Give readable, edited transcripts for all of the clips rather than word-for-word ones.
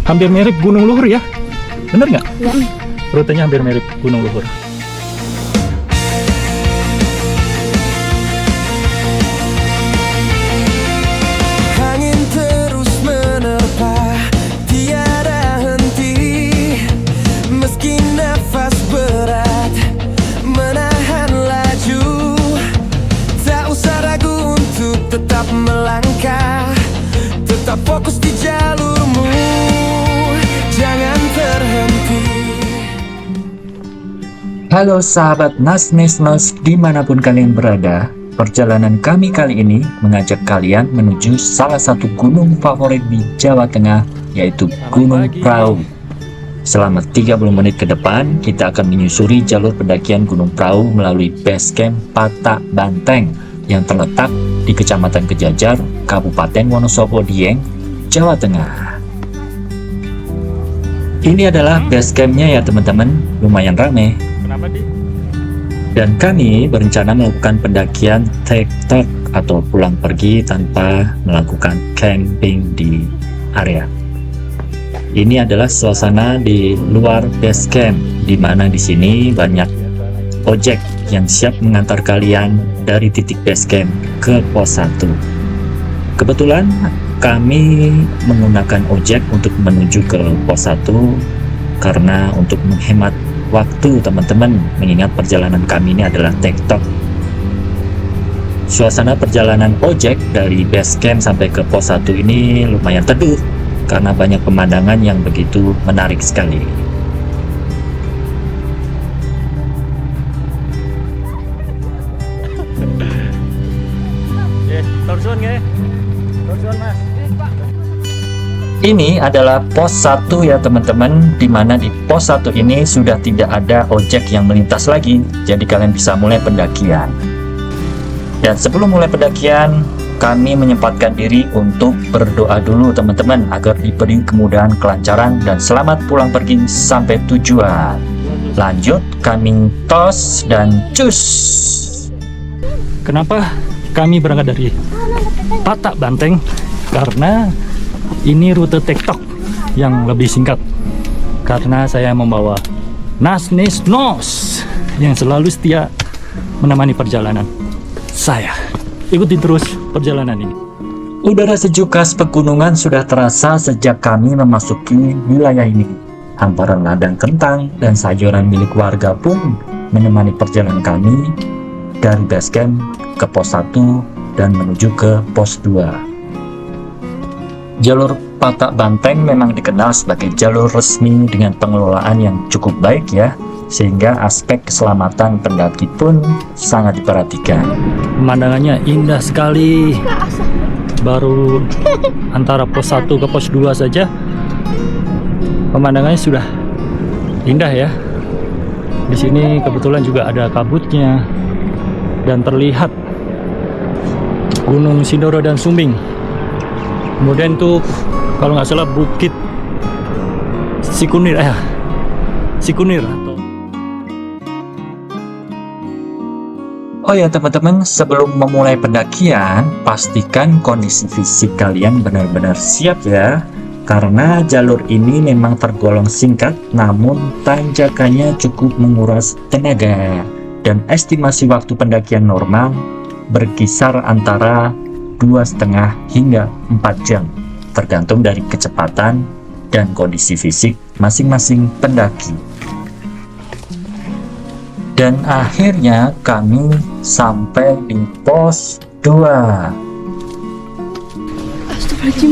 hampir mirip Gunung Luhur ya, bener nggak? Ya. Rutenya hampir mirip Gunung Luhur. Angin terus menerpa, tiada henti, meski nafas berat menahan laju. Tak usah ragu untuk tetap melangkah, tetap fokus di jalurmu, jangan terhenti. Halo sahabat Nasnesnos dimanapun kalian berada, perjalanan kami kali ini mengajak kalian menuju salah satu gunung favorit di Jawa Tengah, yaitu Gunung Prau. Selama 30 menit ke depan, kita akan menyusuri jalur pendakian Gunung Prau melalui base camp Patak Banteng yang terletak di Kecamatan Kejajar, Kabupaten Wonosobo, Dieng, Jawa Tengah. Ini adalah base campnya ya teman-teman, lumayan ramai. Kenapa di? Dan kami berencana melakukan pendakian tek-tek atau pulang pergi tanpa melakukan camping di area. Ini adalah suasana di luar base camp, di mana di sini banyak ojek yang siap mengantar kalian dari titik base camp ke pos 1. Kebetulan kami menggunakan ojek untuk menuju ke pos 1 karena untuk menghemat waktu teman-teman, mengingat perjalanan kami ini adalah tek-tok. Suasana perjalanan ojek dari base camp sampai ke pos 1 ini lumayan teduh karena banyak pemandangan yang begitu menarik sekali. Torsuan nggak ya? Torsuan mas. Ini adalah pos 1 ya teman-teman, dimana di pos 1 ini sudah tidak ada ojek yang melintas lagi, jadi kalian bisa mulai pendakian. Dan sebelum mulai pendakian, kami menyempatkan diri untuk berdoa dulu teman-teman, agar diberi kemudahan, kelancaran, dan selamat pulang pergi sampai tujuan. Lanjut, kami tos dan cus. Kenapa kami berangkat dari Patak Banteng? Karena ini rute tek-tok yang lebih singkat, karena saya membawa Nasnesnos yang selalu setia menemani perjalanan saya. Ikuti terus perjalanan ini. Udara sejuk khas pegunungan sudah terasa sejak kami memasuki wilayah ini. Hamparan ladang kentang dan sayuran milik warga pun menemani perjalanan kami dari base camp ke pos 1 dan menuju ke pos 2. Jalur Patak Banteng memang dikenal sebagai jalur resmi dengan pengelolaan yang cukup baik ya, sehingga aspek keselamatan pendaki pun sangat diperhatikan. Pemandangannya indah sekali. Baru antara pos 1 ke pos 2 saja pemandangannya sudah indah ya. Di sini kebetulan juga ada kabutnya dan terlihat Gunung Sindoro dan Sumbing. Kemudian tuh kalau nggak salah Bukit Sikunir atau Oh ya teman-teman, sebelum memulai pendakian, pastikan kondisi fisik kalian benar-benar siap ya. Karena jalur ini memang tergolong singkat, namun tanjakannya cukup menguras tenaga. Dan estimasi waktu pendakian normal berkisar antara 2,5 hingga 4 jam, tergantung dari kecepatan dan kondisi fisik masing-masing pendaki. Dan akhirnya kami sampai di pos 2.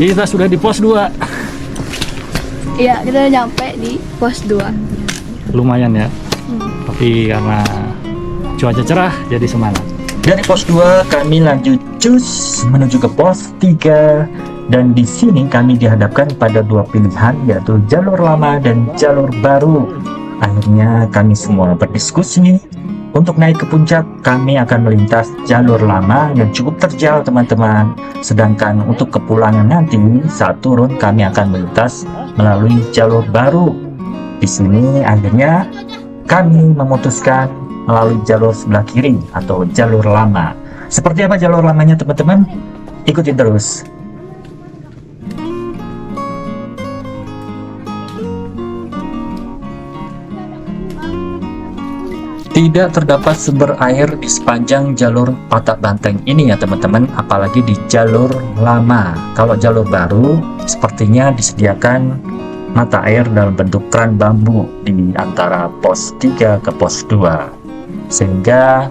kita sudah di pos 2. Iya, kita udah nyampe di pos 2. Lumayan ya. Tapi karena cuaca cerah jadi semangat. Dari pos 2 kami lanjut cus menuju ke pos 3, dan di sini kami dihadapkan pada dua pilihan, yaitu jalur lama dan jalur baru. Akhirnya kami semua berdiskusi. Untuk naik ke puncak kami akan melintas jalur lama yang cukup terjal teman-teman. Sedangkan untuk kepulangan nanti saat turun kami akan melintas melalui jalur baru. Di sini akhirnya kami memutuskan melalui jalur sebelah kiri atau jalur lama. Seperti apa jalur lamanya teman-teman? Ikutin terus. Tidak terdapat sumber air di sepanjang jalur Patak Banteng ini ya teman-teman, apalagi di jalur lama. Kalau jalur baru, sepertinya disediakan mata air dalam bentuk keran bambu di antara pos 3 ke pos 2. Sehingga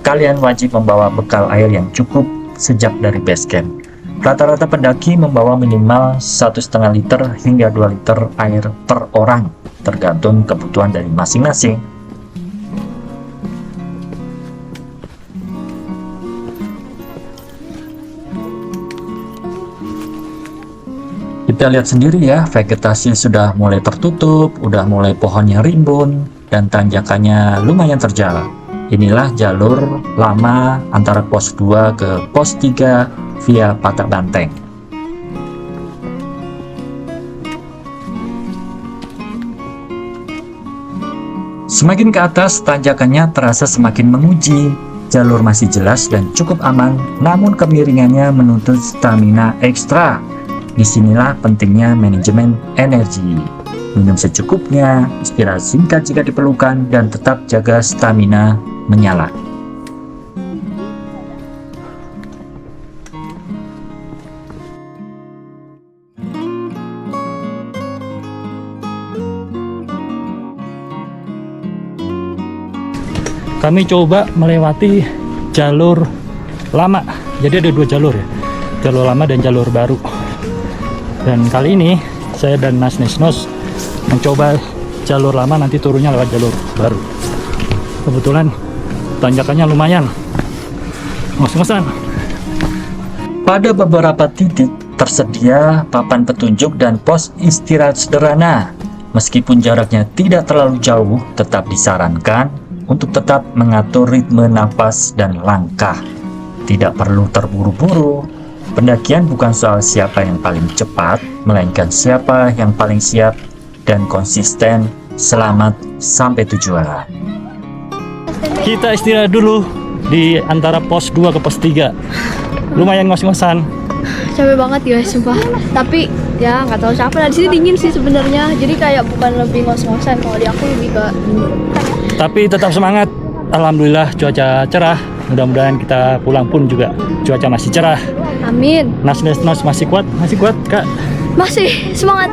kalian wajib membawa bekal air yang cukup sejak dari base camp. Rata-rata pendaki membawa minimal 1,5 liter hingga 2 liter air per orang, tergantung kebutuhan dari masing-masing. Kita lihat sendiri ya, vegetasi sudah mulai tertutup, udah mulai pohonnya rimbun, dan tanjakannya lumayan terjal. Inilah jalur lama antara pos 2 ke pos 3 via Patak Banteng. Semakin ke atas, tanjakannya terasa semakin menguji. Jalur masih jelas dan cukup aman, namun kemiringannya menuntut stamina ekstra. Disinilah pentingnya manajemen energi. Minum secukupnya, istirahat singkat jika diperlukan, dan tetap jaga stamina menyala. Kami coba melewati jalur lama, jadi ada 2 jalur ya, jalur lama dan jalur baru. Dan kali ini saya dan Mas Nesnos mencoba jalur lama, nanti turunnya lewat jalur baru. Kebetulan tanjakannya lumayan ngos-ngosan. Pada beberapa titik tersedia papan petunjuk dan pos istirahat sederhana. Meskipun jaraknya tidak terlalu jauh, tetap disarankan untuk tetap mengatur ritme nafas dan langkah. Tidak perlu terburu-buru. Pendakian bukan soal siapa yang paling cepat, melainkan siapa yang paling siap dan konsisten. Selamat sampai tujuan. Kita istirahat dulu di antara pos 2 ke pos 3. Lumayan ngos-ngosan. Capek banget ya sumpah. Tapi ya nggak tahu capek. Nah, di sini dingin sih sebenarnya. Jadi kayak bukan lebih ngos-ngosan, kalau di aku lebih ke dingin. Tapi tetap semangat. Alhamdulillah cuaca cerah. Mudah-mudahan kita pulang pun juga cuaca masih cerah. Amin. Nas masih kuat Kak. Masih semangat.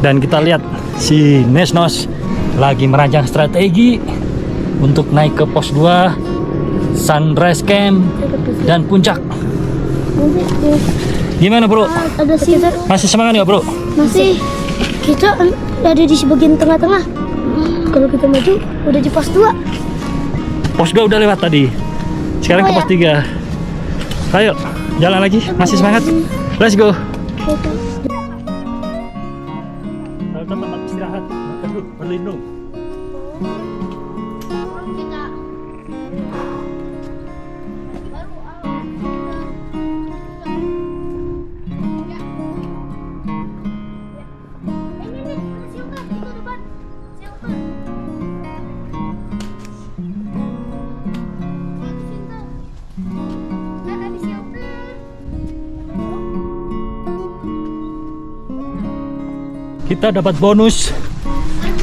Dan kita lihat si Nesnos lagi merancang strategi untuk naik ke pos 2, Sunrise Camp, dan puncak. Gimana bro? Ada sih. Masih semangat nggak bro? Masih. Kita ada di bagian tengah-tengah. Kalau kita maju udah di pos 2. Pos 2 udah lewat tadi. Sekarang ke pos 3. Ayo, jalan lagi. Masih semangat? Let's go. Tempat istirahat, berteduh, berlindung. Kita dapat bonus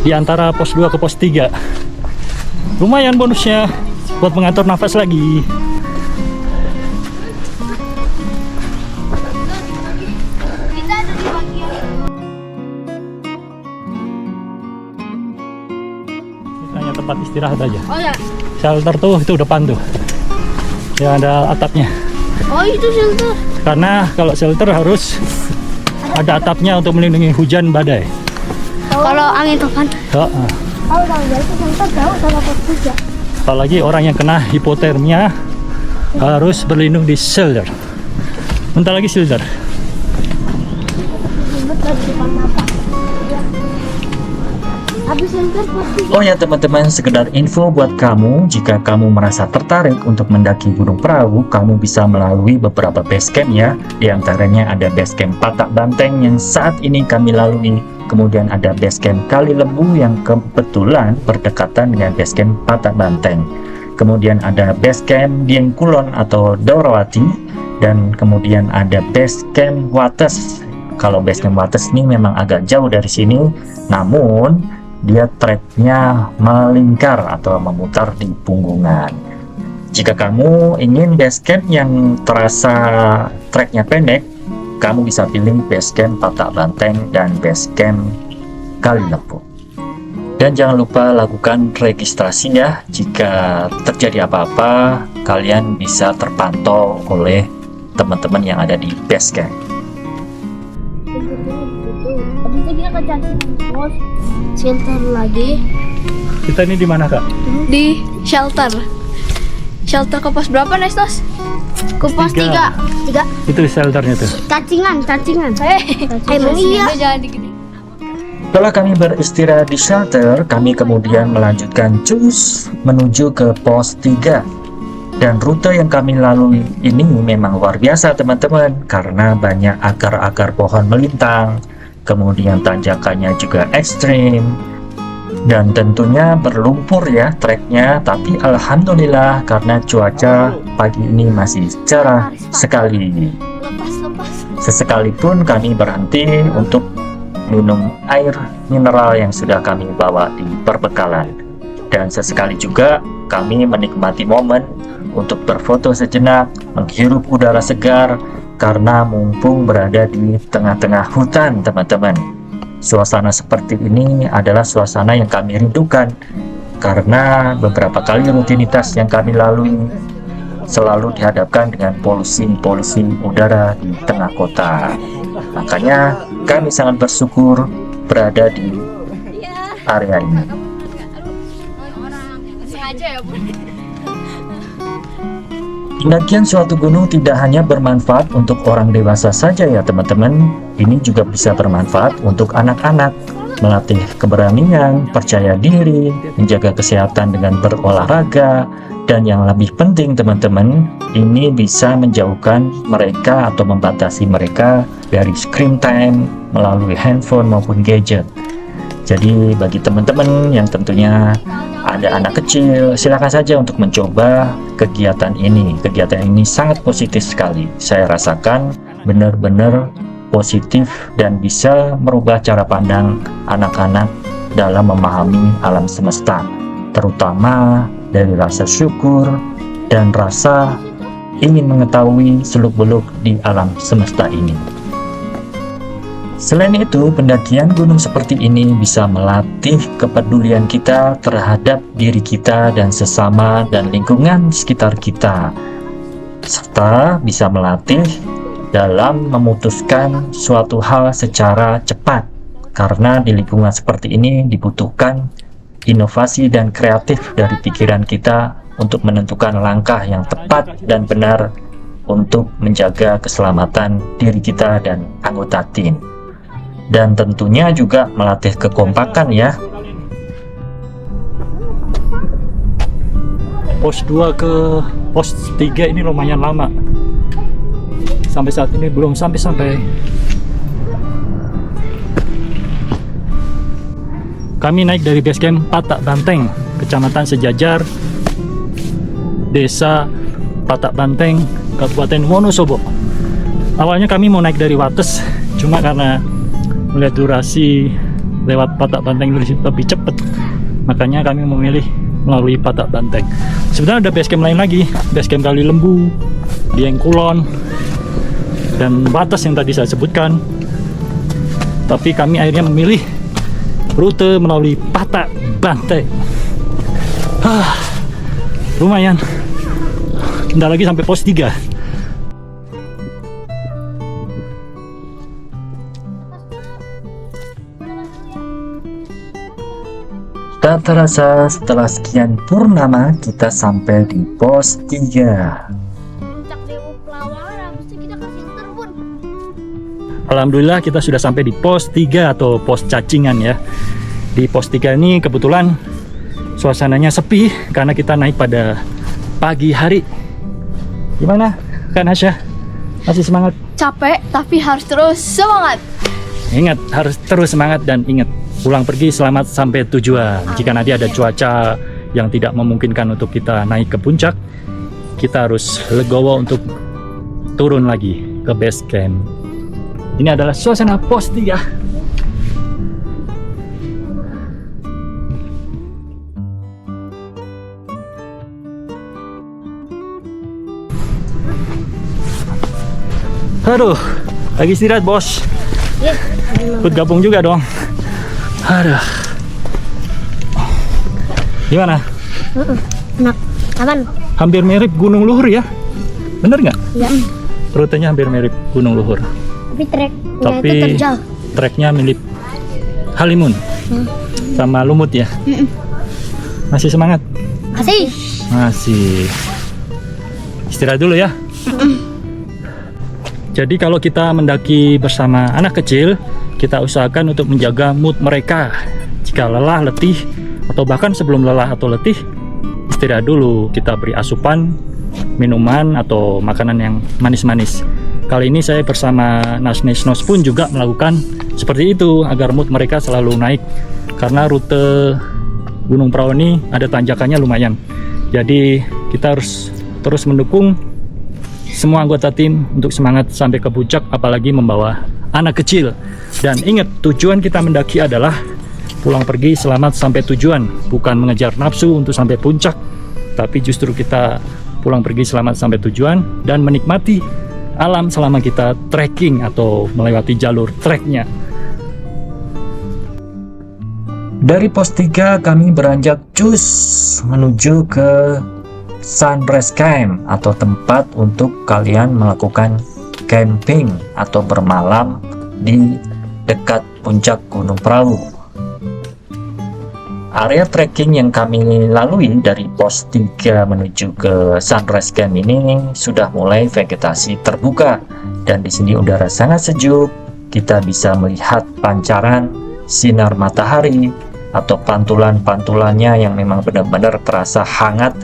di antara pos 2 ke pos 3. Lumayan bonusnya buat mengatur nafas lagi. Ini hanya tempat istirahat aja. Oh ya. Shelter tuh itu depan tuh. Ya ada atapnya. Oh itu shelter. Karena kalau shelter harus ada atapnya untuk melindungi hujan badai. Kalau angin topan. Heeh. Kalau tanggal itu kita jauh sama pos 3. Apalagi orang yang kena hipotermia harus berlindung di shelter. Bentar lagi shelter. Habis shelter pos 3. Oh ya teman-teman, sekedar info buat kamu, jika kamu merasa tertarik untuk mendaki Gunung Prau, kamu bisa melalui beberapa base camp ya. Di antaranya ada base camp Patak Banteng yang saat ini kami lalui. Kemudian ada base camp Kali Lembu yang kebetulan berdekatan dengan base camp Patak Banteng. Kemudian ada base camp Dieng Kulon atau Daurawati, dan kemudian ada base camp Wates. Kalau base camp Wates ini memang agak jauh dari sini, namun dia treknya melingkar atau memutar di punggungan. Jika kamu ingin basecamp yang terasa treknya pendek, kamu bisa pilih basecamp Patak Banteng dan basecamp Kali Lembu. Dan jangan lupa lakukan registrasi ya. Jika terjadi apa-apa, kalian bisa terpantau oleh teman-teman yang ada di basecamp. Habis itu kita ke Cantik shelter lagi. Kita ini di mana, Kak? Di shelter. Shelter ke pos berapa, Nesnos? Ke pos 3. Itu shelternya tuh. Cacingan. Emang Iya. iya. Jangan digede. Setelah kami beristirahat di shelter, kami kemudian melanjutkan cus menuju ke pos 3. Dan rute yang kami lalui ini memang luar biasa teman-teman, karena banyak akar-akar pohon melintang, kemudian tanjakannya juga ekstrim, dan tentunya berlumpur ya treknya. Tapi alhamdulillah karena cuaca pagi ini masih cerah sekali. Lepas. Sesekalipun kami berhenti untuk minum air mineral yang sudah kami bawa di perbekalan, dan sesekali juga kami menikmati momen untuk berfoto sejenak, menghirup udara segar, karena mumpung berada di tengah-tengah hutan teman-teman. Suasana seperti ini adalah suasana yang kami rindukan, karena beberapa kali rutinitas yang kami lalui selalu dihadapkan dengan polusi udara di tengah kota. Makanya kami sangat bersyukur berada di area ini. Sengaja ya, Bu. Pendakian suatu gunung tidak hanya bermanfaat untuk orang dewasa saja ya teman-teman. Ini juga bisa bermanfaat untuk anak-anak, melatih keberanian, percaya diri, menjaga kesehatan dengan berolahraga, dan yang lebih penting teman-teman, ini bisa menjauhkan mereka atau membatasi mereka dari screen time melalui handphone maupun gadget. Jadi bagi teman-teman yang tentunya ada anak kecil, silakan saja untuk mencoba kegiatan ini. Kegiatan ini sangat positif sekali. Saya rasakan benar-benar positif dan bisa merubah cara pandang anak-anak dalam memahami alam semesta, terutama dari rasa syukur dan rasa ingin mengetahui seluk-beluk di alam semesta ini. Selain itu, pendakian gunung seperti ini bisa melatih kepedulian kita terhadap diri kita dan sesama dan lingkungan sekitar kita, serta bisa melatih dalam memutuskan suatu hal secara cepat, karena di lingkungan seperti ini dibutuhkan inovasi dan kreatif dari pikiran kita untuk menentukan langkah yang tepat dan benar untuk menjaga keselamatan diri kita dan anggota tim. Dan tentunya juga melatih kekompakan ya. Pos 2 ke pos 3 ini lumayan lama. Sampai saat ini belum sampai. Kami naik dari base camp Patak Banteng, Kecamatan Sejajar, Desa Patak Banteng, Kabupaten Wonosobo. Awalnya kami mau naik dari Wates, cuma karena melihat durasi lewat Patak Banteng lebih cepat, makanya kami memilih melalui Patak Banteng. Sebenarnya ada base camp lain lagi, base camp Kali Lembu, Dieng Kulon, dan Wates yang tadi saya sebutkan. Tapi kami akhirnya memilih rute melalui Patak Banteng. Lumayan. Bentar lagi sampai pos 3. Tak terasa setelah sekian purnama kita sampai di pos 3. Puncak Dewa Pelawangan, habis itu kita ke filter pun. Alhamdulillah kita sudah sampai di pos 3 atau pos cacingan ya. Di pos 3 ini kebetulan suasananya sepi karena kita naik pada pagi hari. Gimana Kak Nasya? Masih semangat? Capek tapi harus terus semangat. Ingat, harus terus semangat dan ingat, pulang pergi selamat sampai tujuan. Jika nanti ada cuaca yang tidak memungkinkan untuk kita naik ke puncak, kita harus legowo untuk turun lagi ke base camp. Ini adalah suasana pos 3. Aduh, lagi istirahat bos. Ya, Ikut gabung juga dong. Aduh. Gimana? enak. Aman. Hampir mirip Gunung Luhur ya? Bener nggak? Ya. Rutenya hampir mirip Gunung Luhur. Tapi treknya Tapi itu terjal. treknya mirip Halimun. Sama Lumut ya? Masih semangat? Asih. Masih. Istirahat dulu ya. Jadi kalau kita mendaki bersama anak kecil, kita usahakan untuk menjaga mood mereka. Jika lelah, letih, atau bahkan sebelum lelah atau letih, istirahat dulu. Kita beri asupan, minuman, atau makanan yang manis-manis. Kali ini saya bersama Nasnesnos pun juga melakukan seperti itu agar mood mereka selalu naik. Karena rute Gunung Prau ini ada tanjakannya lumayan. Jadi kita harus terus mendukung semua anggota tim untuk semangat sampai ke puncak, apalagi membawa anak kecil. Dan ingat, tujuan kita mendaki adalah pulang pergi selamat sampai tujuan, bukan mengejar nafsu untuk sampai puncak, tapi justru kita pulang pergi selamat sampai tujuan dan menikmati alam selama kita trekking atau melewati jalur treknya. Dari pos 3 kami beranjak cus menuju ke Sunrise Camp atau tempat untuk kalian melakukan camping atau bermalam di dekat puncak Gunung Prau. Area trekking yang kami lalui dari pos 3 menuju ke Sunrise Camp ini sudah mulai vegetasi terbuka dan di sini udara sangat sejuk. Kita bisa melihat pancaran sinar matahari atau pantulan-pantulannya yang memang benar-benar terasa hangat.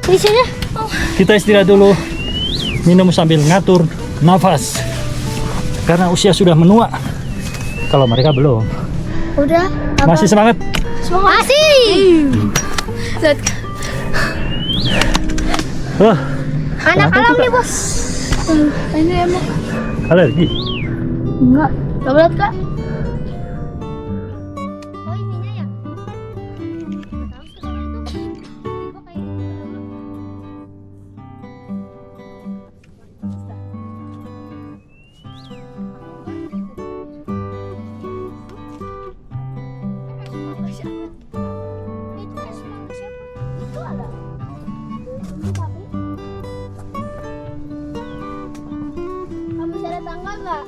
Di sini. Kita istirahat dulu, minum sambil ngatur nafas karena usia sudah menua. Kalau mereka belum. Udah. Apa? Masih semangat? Masih. Wah, Anak Kenapa alam tuh, nih bos. Ini emang alergi. enggak. Coba lihat kak. Oh ininya ya. Tahu sekarang itu tiba kayak gitu. Itu es mangga siapa? Itu ada. Tapi kamu ada tangga nggak?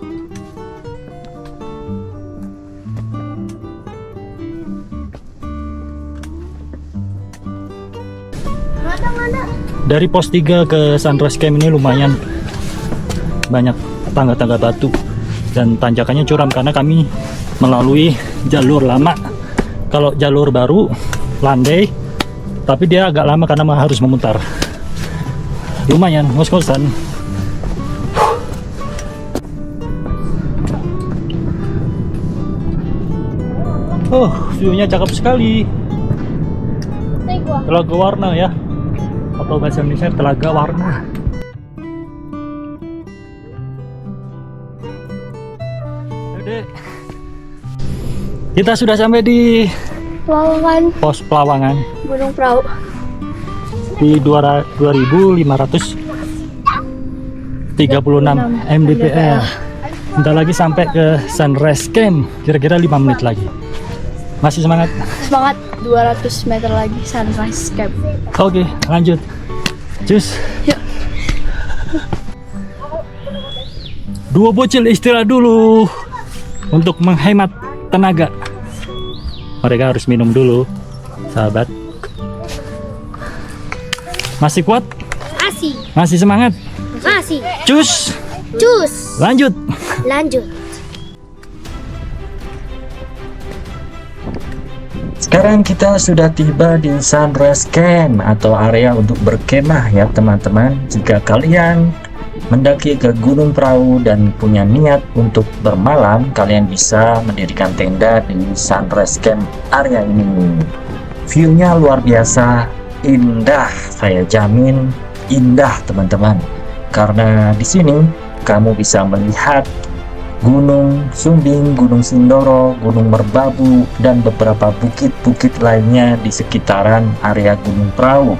Ada. Dari pos 3 ke Sunrise Camp ini lumayan banyak tangga-tangga batu dan tanjakannya curam karena kami melalui jalur lama. Kalau jalur baru landai, tapi dia agak lama karena harus memutar. Lumayan ngos-ngosan. Oh, view-nya cakep sekali. Telaga Warna ya, atau bahasa Indonesia Telaga Warna. Dek, kita sudah sampai di Lawangan pos Pelawangan Gunung Prau. di 2536 mdpl. Bentar lagi sampai ke Sunrise Camp, kira-kira 5 menit lagi. Masih semangat? Semangat. 200 meter lagi Sunrise Camp. Oke, lanjut. Cus. Yuk. Dua bocil istirahat dulu untuk menghemat tenaga. Mereka harus minum dulu, sahabat. Masih kuat? Masih. Masih semangat? Masih. Cus. Cus. Lanjut. Lanjut. Sekarang kita sudah tiba di Sunrise Camp atau area untuk berkemah ya teman-teman. Jika kalian mendaki ke Gunung Prau dan punya niat untuk bermalam, kalian bisa mendirikan tenda di Sunrise Camp area ini. View-nya luar biasa indah, saya jamin indah teman-teman. Karena di sini kamu bisa melihat Gunung Sumbing, Gunung Sindoro, Gunung Merbabu, dan beberapa bukit-bukit lainnya di sekitaran area Gunung Prau.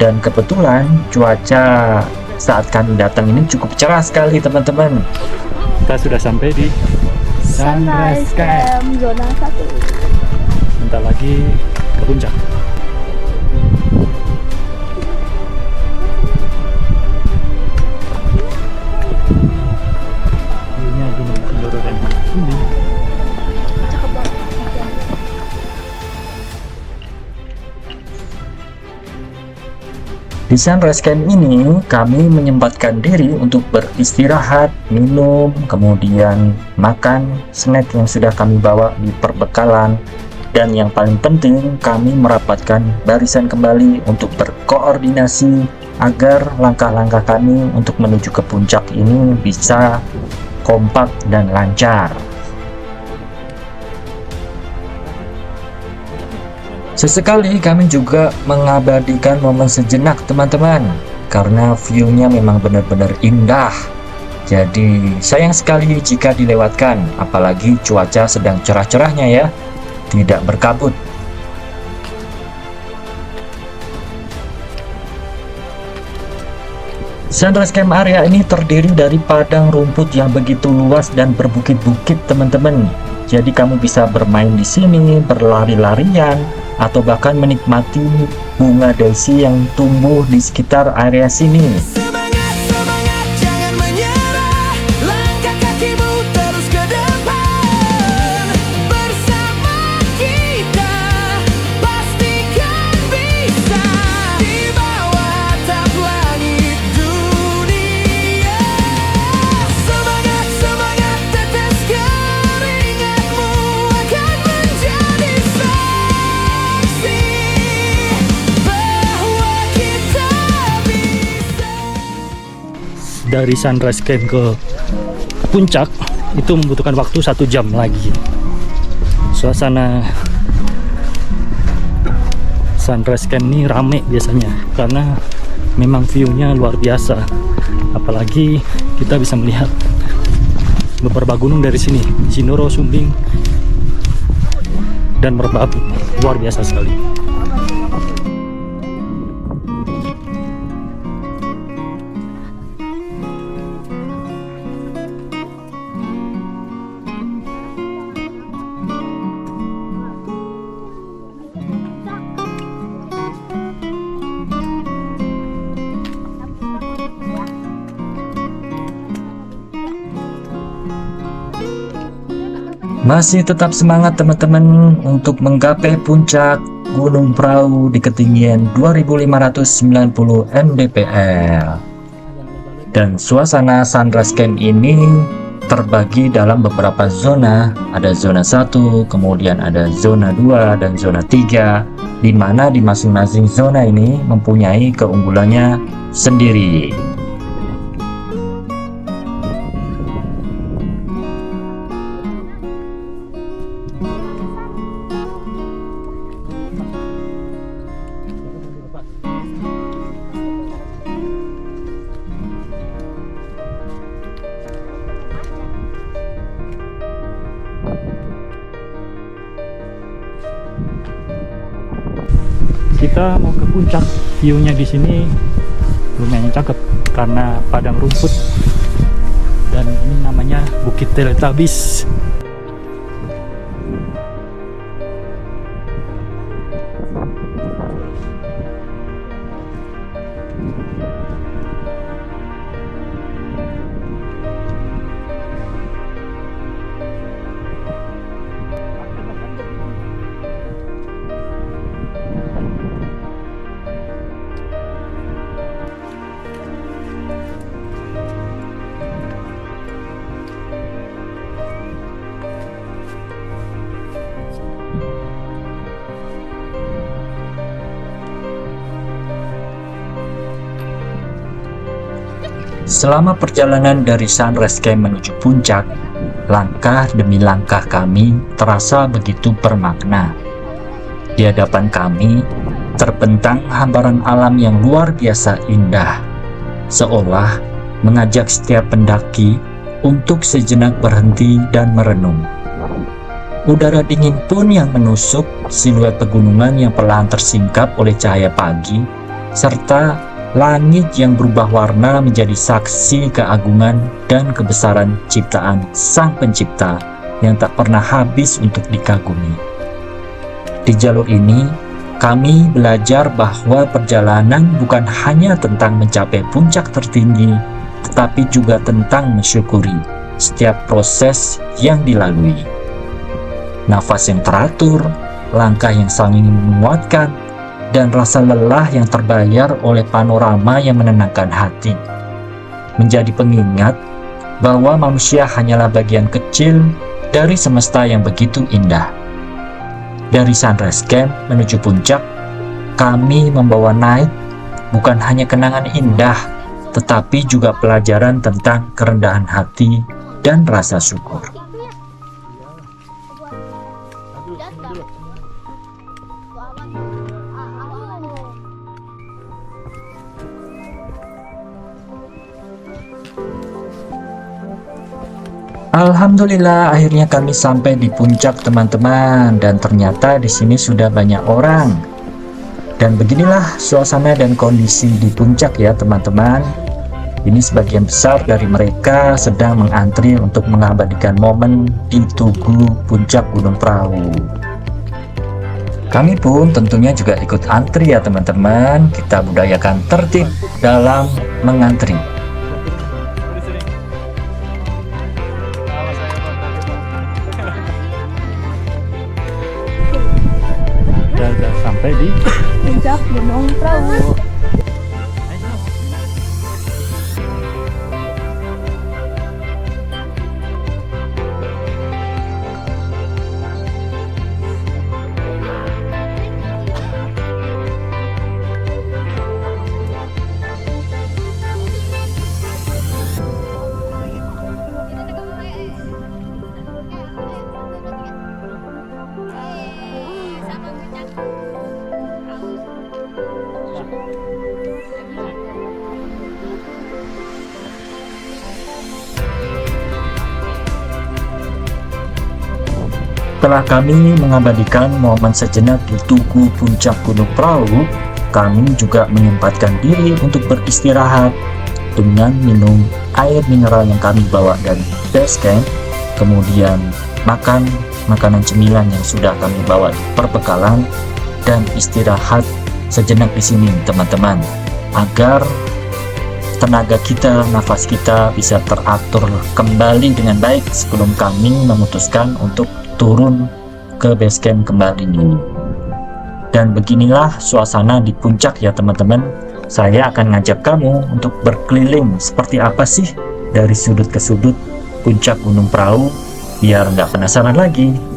Dan kebetulan cuaca saat kami datang ini cukup cerah sekali teman-teman. Kita sudah sampai di Sunrise Camp. Zona 1. Bentar lagi ke puncak. View-nya Gunung Sindoro dan ini. Cakep banget. Di Sunrise Camp ini kami menyempatkan diri untuk beristirahat, minum, kemudian makan snack yang sudah kami bawa di perbekalan, dan yang paling penting kami merapatkan barisan kembali untuk berkoordinasi agar langkah-langkah kami untuk menuju ke puncak ini bisa kompak dan lancar. Sesekali kami juga mengabadikan momen sejenak teman-teman, karena view-nya memang benar-benar indah. Jadi sayang sekali jika dilewatkan, apalagi cuaca sedang cerah-cerahnya ya, tidak berkabut. Sunrise Camp area ini terdiri dari padang rumput yang begitu luas dan berbukit-bukit teman-teman. Jadi kamu bisa bermain di sini, berlari-larian, atau bahkan menikmati bunga daisy yang tumbuh di sekitar area sini. Semangat, semangat, jangan menyerah. Langkah kakimu terus ke depan. Bersama kita pastikan bisa. Di bawah atap langit dunia. Semangat, semangat, tetes keringatmu akan menjadi saksi bahwa kita bisa. Dari Sunrise Camp ke puncak itu membutuhkan waktu 1 jam lagi. Suasana Sunrise Camp ini rame biasanya karena memang view-nya luar biasa. Apalagi kita bisa melihat beberapa gunung dari sini, Sindoro, Sumbing, dan Merbabu. Luar biasa sekali. Masih tetap semangat teman-teman untuk menggapai puncak Gunung Prau di ketinggian 2590 mdpl. Dan suasana Sunrise Camp ini terbagi dalam beberapa zona. Ada zona 1, kemudian ada zona 2 dan zona 3, di mana di masing-masing zona ini mempunyai keunggulannya sendiri. Kita mau ke puncak, view-nya di sini lumayan cakep karena padang rumput dan ini namanya Bukit Teletubbies. Selama perjalanan dari Sunrise Camp menuju puncak, langkah demi langkah kami terasa begitu bermakna. Di hadapan kami terbentang hamparan alam yang luar biasa indah, seolah mengajak setiap pendaki untuk sejenak berhenti dan merenung. Udara dingin pun yang menusuk siluet pegunungan yang perlahan tersingkap oleh cahaya pagi serta langit yang berubah warna menjadi saksi keagungan dan kebesaran ciptaan Sang Pencipta yang tak pernah habis untuk dikagumi. Di jalur ini, kami belajar bahwa perjalanan bukan hanya tentang mencapai puncak tertinggi, tetapi juga tentang mensyukuri setiap proses yang dilalui. Nafas yang teratur, langkah yang saling menguatkan, dan rasa lelah yang terbayar oleh panorama yang menenangkan hati. Menjadi pengingat bahwa manusia hanyalah bagian kecil dari semesta yang begitu indah. Dari Sunrise Camp menuju puncak, kami membawa naik bukan hanya kenangan indah, tetapi juga pelajaran tentang kerendahan hati dan rasa syukur. Alhamdulillah, akhirnya kami sampai di puncak teman-teman, dan ternyata di sini sudah banyak orang. Dan beginilah suasana dan kondisi di puncak ya teman-teman. Ini sebagian besar dari mereka sedang mengantri untuk mengabadikan momen di Tugu Puncak Gunung Prau. Kami pun tentunya juga ikut antri ya teman-teman. Kita budayakan tertib dalam mengantri. Sudah sampai di Puncak Gunung Prau. Setelah kami mengabadikan momen sejenak di Tugu Puncak Gunung Prau, kami juga menyempatkan diri untuk beristirahat dengan minum air mineral yang kami bawa dari base camp, kemudian makan makanan cemilan yang sudah kami bawa di perbekalan, dan istirahat sejenak di sini teman-teman, agar tenaga kita, nafas kita bisa teratur kembali dengan baik sebelum kami memutuskan untuk turun ke base camp kembali nih. Dan beginilah suasana di puncak ya teman-teman. Saya akan ngajak kamu untuk berkeliling seperti apa sih dari sudut ke sudut puncak Gunung Prau, biar nggak penasaran lagi.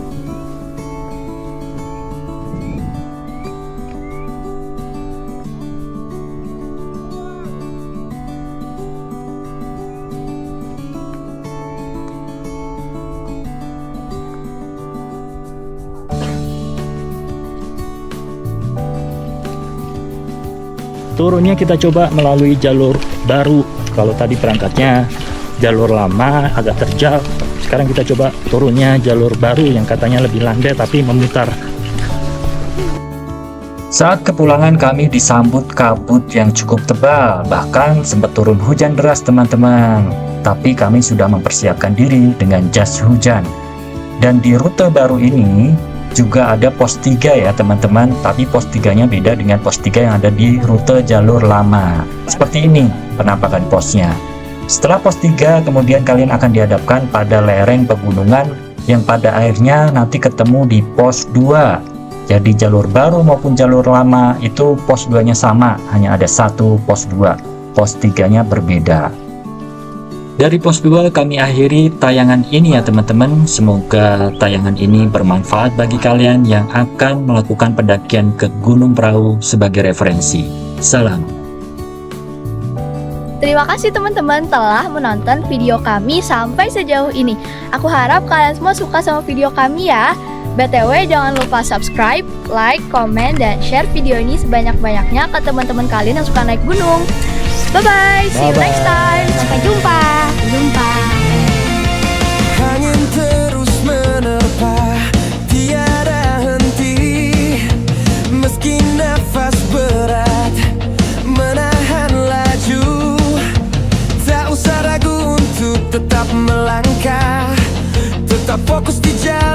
turunnya kita coba melalui jalur baru. Kalau tadi berangkatnya jalur lama agak terjal, sekarang kita coba turunnya jalur baru yang katanya lebih landai tapi memutar. Saat kepulangan kami disambut kabut yang cukup tebal, bahkan sempat turun hujan deras teman-teman. Tapi kami sudah mempersiapkan diri dengan jas hujan. Dan di rute baru ini juga ada pos 3 ya teman-teman, tapi pos 3-nya beda dengan pos 3 yang ada di rute jalur lama. Seperti ini penampakan posnya. Setelah pos 3, kemudian kalian akan dihadapkan pada lereng pegunungan yang pada akhirnya nanti ketemu di pos 2. Jadi jalur baru maupun jalur lama itu pos 2-nya sama, hanya ada satu pos 2. Pos 3-nya berbeda. Dari pos 2 kami akhiri tayangan ini ya teman-teman. Semoga tayangan ini bermanfaat bagi kalian yang akan melakukan pendakian ke Gunung Prau sebagai referensi. Salam. Terima kasih teman-teman telah menonton video kami sampai sejauh ini. Aku harap kalian semua suka sama video kami ya. BTW jangan lupa subscribe, like, komen, dan share video ini sebanyak-banyaknya ke teman-teman kalian yang suka naik gunung. Bye-bye, see you next time. Sampai jumpa. Jumpa. Angin terus menerpa, tiada henti. Meski nafas berat, tetap melangkah, tetap fokus di jalan